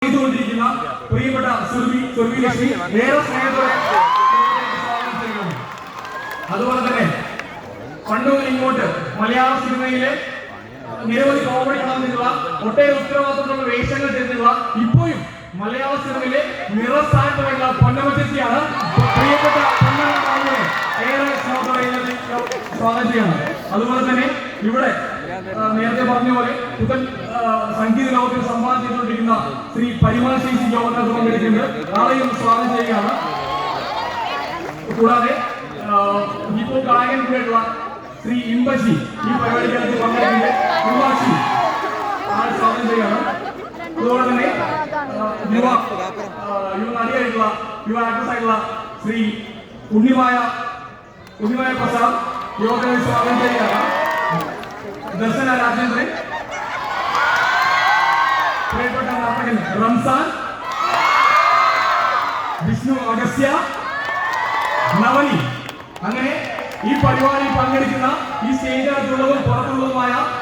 ചെയ്തുകൊണ്ടിരിക്കുന്ന പ്രിയപ്പെട്ട സുർവി ലക്ഷ്മി ഏറെ സ്നേഹത്തോടെ സ്വാഗതം ചെയ്യുന്നു. അതുപോലെ തന്നെ പണ്ട് മുതൽ ഇങ്ങോട്ട് മലയാള സിനിമയിലെ നിരവധി കോമഡി നടന്നിട്ടുള്ള ഒട്ടേറെ ഉത്തരവാദിത്തമുള്ള വേഷങ്ങൾ ചെയ്തിട്ടുള്ള ഇപ്പോഴും മലയാള സിനിമയിലെ നിറസ്ഥാനത്തുള്ള പൊന്നമച്ചെത്തിയാണ്. പ്രിയപ്പെട്ട പൊന്നമ്മയെ ഏറെ സ്നേഹത്തോടെ സ്വാഗതം ചെയ്യണം. അതുപോലെ തന്നെ ഇവിടെ നേരത്തെ പറഞ്ഞ പോലെ പുതൻ സംഗീത ലോകത്തിൽ സംഭാവന ചെയ്തുകൊണ്ടിരിക്കുന്ന ശ്രീ പരിമൾ ശേഷി യോഗത്തിൽ പങ്കെടുക്കുന്നത് നാളെയും സ്വാഗതം ചെയ്യുകയാണ്. കൂടാതെ ഇപ്പോൾ ഗായകൻ കൂടെയുള്ള ശ്രീ ഇമ്പശി ഈ പരിപാടിക്കകത്ത് പങ്കെടുക്കുന്നത് ഉർവാശി സ്വാഗതം ചെയ്യുകയാണ്. അതുപോലെ തന്നെ യുവ നടിയായിട്ടുള്ള യുവ ആക്ട്രസ് ആയിട്ടുള്ള ശ്രീ ഉണ്ണിമായ പ്രസാദ് യോഗത്തിൽ സ്വാഗതം ചെയ്യുകയാണ്. ദർശന രാജേന്ദ്രൻ, പ്രിയപ്പെട്ട നാടകൻ റംസാൻ, വിഷ്ണു അഗസ്ത്യ, നവനി, അങ്ങനെ ഈ പരിപാടിയിൽ പങ്കെടുക്കുന്ന ഈ സ്റ്റേജിനകത്തുള്ളതും പുറത്തുള്ളതുമായ